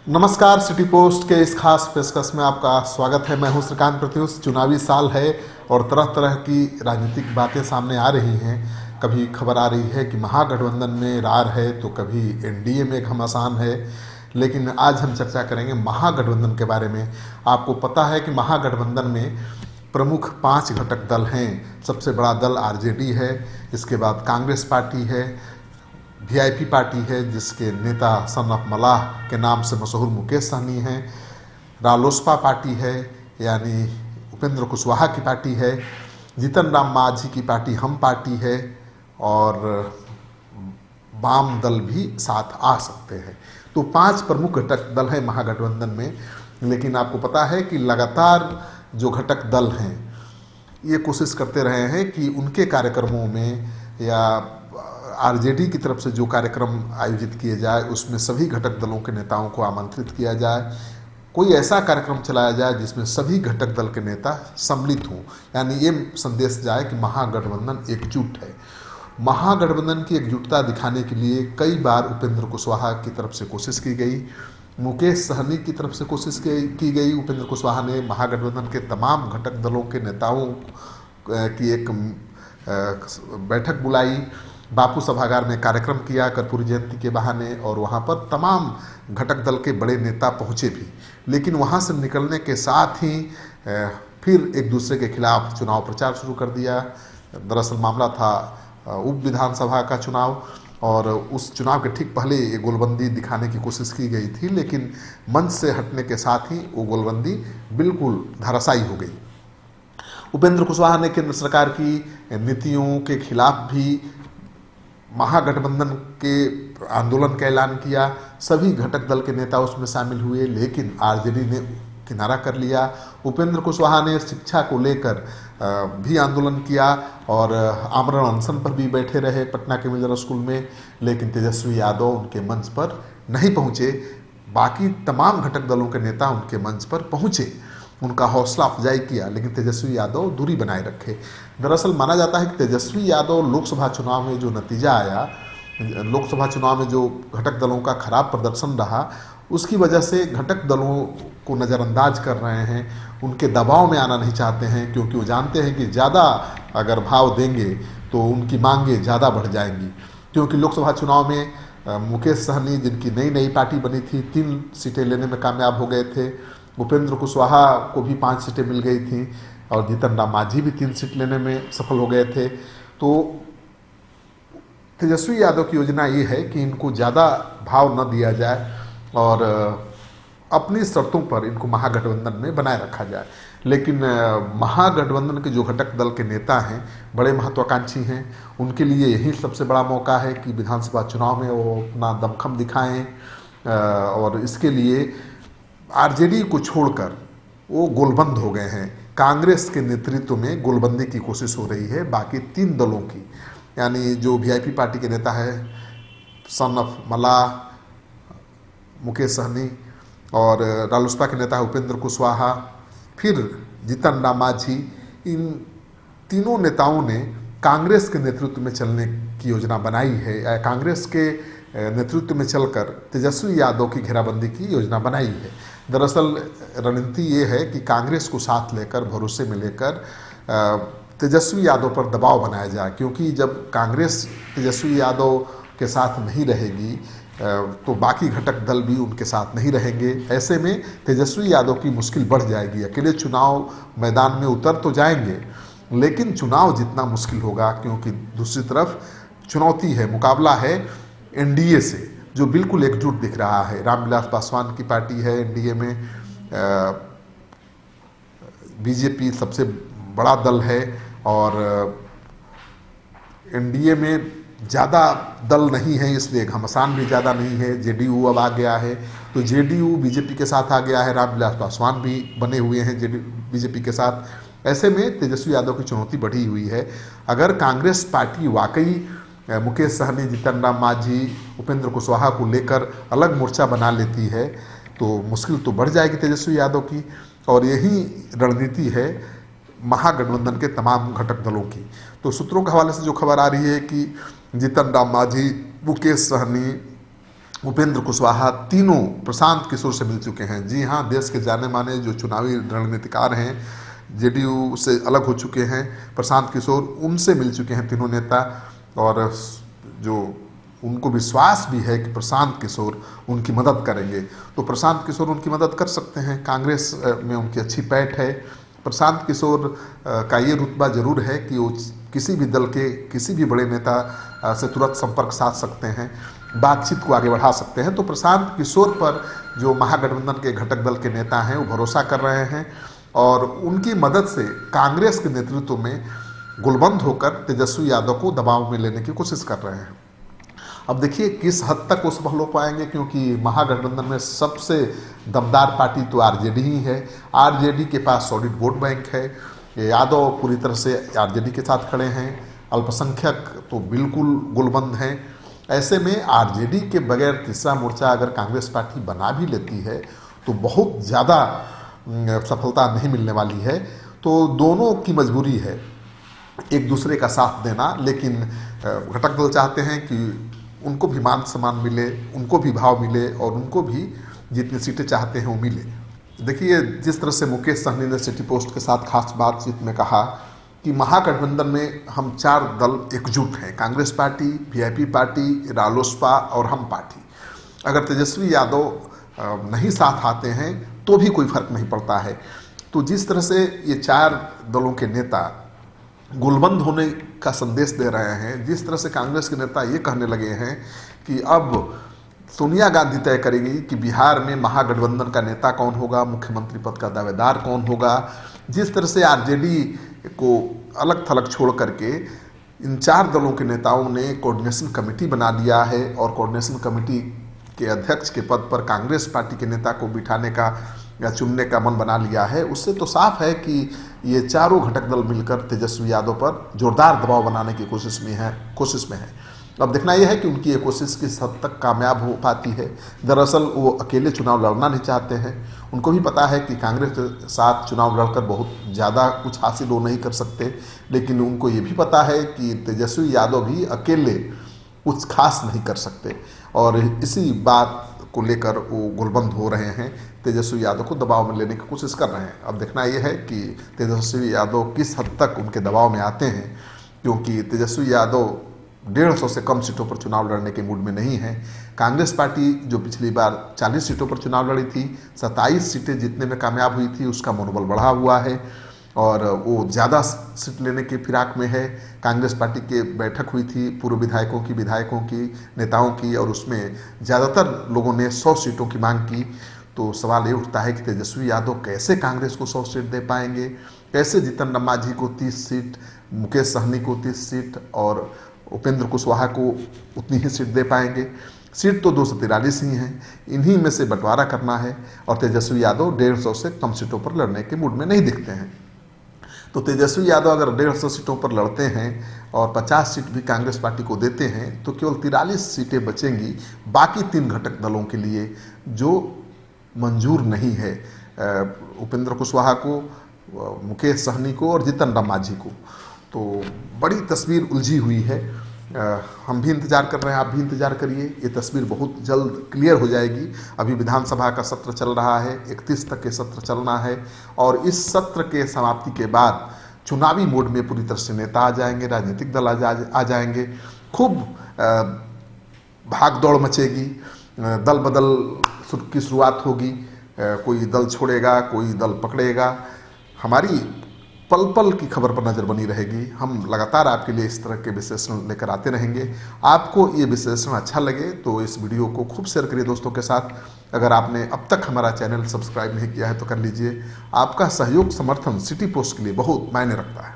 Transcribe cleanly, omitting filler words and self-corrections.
नमस्कार। City post के इस खास पेशकश में आपका स्वागत है। मैं हूं श्रीकांत प्रत्युष। चुनावी साल है और तरह तरह की राजनीतिक बातें सामने आ रही हैं। कभी खबर आ रही है कि महागठबंधन में रार है, तो कभी एनडीए में घमासान है। लेकिन आज हम चर्चा करेंगे महागठबंधन के बारे में। आपको पता है कि महागठबंधन में प्रमुख 5 घटक दल हैं। सबसे बड़ा दल आरजेडी है, इसके बाद कांग्रेस पार्टी है, वीआईपी पार्टी है जिसके नेता सन ऑफ मलाह के नाम से मशहूर मुकेश सहनी हैं, रालोसपा पार्टी है यानी उपेंद्र कुशवाहा की पार्टी है, जीतन राम मांझी की पार्टी हम पार्टी है, और वाम दल भी साथ आ सकते हैं। तो 5 प्रमुख घटक दल हैं महागठबंधन में। लेकिन आपको पता है कि लगातार जो घटक दल हैं ये कोशिश करते रहे हैं कि उनके कार्यक्रमों में या आरजेडी की तरफ से जो कार्यक्रम आयोजित किए जाए उसमें सभी घटक दलों के नेताओं को आमंत्रित किया जाए। कोई ऐसा कार्यक्रम चलाया जाए जिसमें सभी घटक दल के नेता सम्मिलित हों, यानी ये संदेश जाए कि महागठबंधन एकजुट है। महागठबंधन की एकजुटता दिखाने के लिए कई बार उपेंद्र कुशवाहा की तरफ से कोशिश की गई, मुकेश सहनी की तरफ से कोशिश की गई। उपेंद्र कुशवाहा ने महागठबंधन के तमाम घटक दलों के नेताओं की एक बैठक बुलाई, बापू सभागार में कार्यक्रम किया कर्पूरी जयंती के बहाने, और वहाँ पर तमाम घटक दल के बड़े नेता पहुँचे भी। लेकिन वहाँ से निकलने के साथ ही फिर एक दूसरे के खिलाफ चुनाव प्रचार शुरू कर दिया। दरअसल मामला था उप विधानसभा का चुनाव, और उस चुनाव के ठीक पहले ये गोलबंदी दिखाने की कोशिश की गई थी, लेकिन मंच से हटने के साथ ही वो गोलबंदी बिल्कुल धराशायी हो गई। उपेंद्र कुशवाहा ने केंद्र सरकार की नीतियों के खिलाफ भी महागठबंधन के आंदोलन का ऐलान किया। सभी घटक दल के नेता उसमें शामिल हुए, लेकिन आरजेडी ने किनारा कर लिया। उपेंद्र कुशवाहा ने शिक्षा को लेकर भी आंदोलन किया और आमरण अनशन पर भी बैठे रहे पटना के मिर्जा स्कूल में, लेकिन तेजस्वी यादव उनके मंच पर नहीं पहुंचे। बाकी तमाम घटक दलों के नेता उनके मंच पर पहुंचे, उनका हौसला अफजाई किया, लेकिन तेजस्वी यादव दूरी बनाए रखे। दरअसल माना जाता है कि तेजस्वी यादव लोकसभा चुनाव में जो नतीजा आया, लोकसभा चुनाव में जो घटक दलों का खराब प्रदर्शन रहा, उसकी वजह से घटक दलों को नज़रअंदाज कर रहे हैं, उनके दबाव में आना नहीं चाहते हैं, क्योंकि वो जानते हैं कि ज़्यादा अगर भाव देंगे तो उनकी मांगें ज़्यादा बढ़ जाएंगी। क्योंकि लोकसभा चुनाव में मुकेश सहनी, जिनकी नई नई पार्टी बनी थी, 3 सीटें लेने में कामयाब हो गए थे। उपेंद्र कुशवाहा को भी 5 सीटें मिल गई थी, और जीतन राम मांझी भी 3 सीट लेने में सफल हो गए थे। तो तेजस्वी यादव की योजना ये है कि इनको ज़्यादा भाव न दिया जाए और अपनी शर्तों पर इनको महागठबंधन में बनाए रखा जाए। लेकिन महागठबंधन के जो घटक दल के नेता हैं बड़े महत्वाकांक्षी हैं, उनके लिए यही सबसे बड़ा मौका है कि विधानसभा चुनाव में वो अपना दमखम दिखाएं, और इसके लिए आरजेडी को छोड़कर वो गोलबंद हो गए हैं। कांग्रेस के नेतृत्व में गोलबंदी की कोशिश हो रही है बाकी 3 दलों की, यानी जो वीआईपी पार्टी के नेता है सन ऑफ मलाह मुकेश सहनी, और रालोसपा के नेता है उपेंद्र कुशवाहा, फिर जीतन राम मांझी। इन तीनों नेताओं ने कांग्रेस के नेतृत्व में चलने की योजना बनाई है, या कांग्रेस के नेतृत्व में चलकर तेजस्वी यादव की घेराबंदी की योजना बनाई है। दरअसल रणनीति ये है कि कांग्रेस को साथ लेकर, भरोसे में लेकर तेजस्वी यादव पर दबाव बनाया जाए, क्योंकि जब कांग्रेस तेजस्वी यादव के साथ नहीं रहेगी तो बाकी घटक दल भी उनके साथ नहीं रहेंगे। ऐसे में तेजस्वी यादव की मुश्किल बढ़ जाएगी। अकेले चुनाव मैदान में उतर तो जाएंगे, लेकिन चुनाव जितना मुश्किल होगा, क्योंकि दूसरी तरफ चुनौती है, मुकाबला है एनडीए से, जो बिल्कुल एकजुट दिख रहा है। रामविलास पासवान की पार्टी है एनडीए में, बीजेपी सबसे बड़ा दल है, और एनडीए में ज़्यादा दल नहीं है, इसलिए घमासान भी ज़्यादा नहीं है। जेडीयू अब आ गया है, तो जेडीयू बीजेपी के साथ आ गया है, रामविलास पासवान भी बने हुए हैं बीजेपी के साथ। ऐसे में तेजस्वी यादव की चुनौती बढ़ी हुई है। अगर कांग्रेस पार्टी वाकई मुकेश सहनी, जीतन राम मांझी, उपेंद्र कुशवाहा को लेकर अलग मोर्चा बना लेती है तो मुश्किल तो बढ़ जाएगी तेजस्वी यादव की, और यही रणनीति है महागठबंधन के तमाम घटक दलों की। तो सूत्रों के हवाले से जो खबर आ रही है कि जीतन राम मांझी, मुकेश सहनी उपेंद्र कुशवाहा तीनों प्रशांत किशोर से मिल चुके हैं। जी हाँ, देश के जाने माने जो चुनावी रणनीतिकार हैं, जेडीयू से अलग हो चुके हैं, प्रशांत किशोर उनसे मिल चुके हैं तीनों नेता। और जो उनको विश्वास भी है कि प्रशांत किशोर उनकी मदद करेंगे, तो प्रशांत किशोर उनकी मदद कर सकते हैं। कांग्रेस में उनकी अच्छी पैठ है। प्रशांत किशोर का ये रुतबा जरूर है कि वो किसी भी दल के किसी भी बड़े नेता से तुरंत संपर्क साध सकते हैं, बातचीत को आगे बढ़ा सकते हैं। तो प्रशांत किशोर पर जो महागठबंधन के घटक दल के नेता हैं वो भरोसा कर रहे हैं और उनकी मदद से कांग्रेस के नेतृत्व में गुलबंद होकर तेजस्वी यादव को दबाव में लेने की कोशिश कर रहे हैं। अब देखिए किस हद तक वो सफल हो पाएंगे, क्योंकि महागठबंधन में सबसे दमदार पार्टी तो आरजेडी ही है। आरजेडी के पास सॉलिड वोट बैंक है। यादव पूरी तरह से आरजेडी के साथ खड़े हैं, अल्पसंख्यक तो बिल्कुल गुलबंद हैं। ऐसे में आरजेडी के बगैर तीसरा मोर्चा अगर कांग्रेस पार्टी बना भी लेती है तो बहुत ज़्यादा सफलता नहीं मिलने वाली है। तो दोनों की मजबूरी है एक दूसरे का साथ देना, लेकिन घटक दल चाहते हैं कि उनको भी मान सम्मान मिले, उनको भी भाव मिले और उनको भी जितनी सीटें चाहते हैं वो मिले। देखिए जिस तरह से मुकेश सहनी ने सिटी पोस्ट के साथ खास बातचीत में कहा कि महागठबंधन में हम 4 दल एकजुट हैं, Congress party, VIP party, Ralospa और हम पार्टी। अगर तेजस्वी यादव नहीं साथ आते हैं तो भी कोई फर्क नहीं पड़ता है। तो जिस तरह से ये 4 दलों के नेता गुलबंद होने का संदेश दे रहे हैं, जिस तरह से कांग्रेस के नेता ये कहने लगे हैं कि अब सोनिया गांधी तय करेगी कि बिहार में महागठबंधन का नेता कौन होगा, मुख्यमंत्री पद का दावेदार कौन होगा। जिस तरह से आरजेडी को अलग थलग छोड़ करके इन 4 दलों के नेताओं ने कोऑर्डिनेशन कमेटी बना लिया है और कोऑर्डिनेशन कमेटी के अध्यक्ष के पद पर कांग्रेस पार्टी के नेता को बिठाने का या चुनने का मन बना लिया है, उससे तो साफ है कि ये चारों घटक दल मिलकर तेजस्वी यादव पर जोरदार दबाव बनाने की कोशिश में है। अब देखना यह है कि उनकी ये कोशिश किस हद तक कामयाब हो पाती है। दरअसल वो अकेले चुनाव लड़ना नहीं चाहते हैं। उनको भी पता है कि कांग्रेस के साथ चुनाव लड़कर बहुत ज़्यादा कुछ हासिल वो नहीं कर सकते, लेकिन उनको ये भी पता है कि तेजस्वी यादव भी अकेले कुछ खास नहीं कर सकते और इसी बात को लेकर वो गुलबंद हो रहे हैं, तेजस्वी यादव को दबाव में लेने की कोशिश कर रहे हैं। अब देखना यह है कि तेजस्वी यादव किस हद तक उनके दबाव में आते हैं, क्योंकि तेजस्वी यादव 150 से कम सीटों पर चुनाव लड़ने के मूड में नहीं है। कांग्रेस पार्टी जो पिछली बार 40 सीटों पर चुनाव लड़ी थी, 27 सीटें जीतने में कामयाब हुई थी, उसका मनोबल बढ़ा हुआ है और वो ज़्यादा सीट लेने के फिराक में है। कांग्रेस पार्टी की बैठक हुई थी पूर्व विधायकों की, नेताओं की, और उसमें ज़्यादातर लोगों ने 100 सीटों की मांग की। तो सवाल ये उठता है कि तेजस्वी यादव कैसे कांग्रेस को 100 सीट दे पाएंगे, कैसे जीतन राम मांझी को 30 सीट, मुकेश सहनी को 30 सीट और उपेंद्र कुशवाहा को उतनी ही सीट दे पाएंगे। सीट तो 243 ही हैं, इन्हीं में से बंटवारा करना है और तेजस्वी यादव 150 से कम सीटों पर लड़ने के मूड में नहीं दिखते हैं। तो तेजस्वी यादव अगर 150 सीटों पर लड़ते हैं और 50 सीट भी कांग्रेस पार्टी को देते हैं तो केवल 43 सीटें बचेंगी बाकी 3 घटक दलों के लिए जो मंजूर नहीं है, उपेंद्र कुशवाहा को, मुकेश सहनी को और जीतन राम मांझी को। तो बड़ी तस्वीर उलझी हुई है। हम भी इंतजार कर रहे हैं, आप भी इंतजार करिए, ये तस्वीर बहुत जल्द क्लियर हो जाएगी। अभी विधानसभा का सत्र चल रहा है, 31 तक के सत्र चलना है और इस सत्र के समाप्ति के बाद चुनावी मोड में पूरी तरह से नेता आ जाएंगे, राजनीतिक दल आ जाएंगे, खूब भाग दौड़ मचेगी, दल बदल की शुरुआत होगी, कोई दल छोड़ेगा, कोई दल पकड़ेगा। हमारी पल पल की खबर पर नज़र बनी रहेगी। हम लगातार आपके लिए इस तरह के विश्लेषण लेकर आते रहेंगे। आपको ये विश्लेषण अच्छा लगे तो इस वीडियो को खूब शेयर करिए दोस्तों के साथ। अगर आपने अब तक हमारा चैनल सब्सक्राइब नहीं किया है तो कर लीजिए। आपका सहयोग समर्थन सिटी पोस्ट के लिए बहुत मायने रखता है।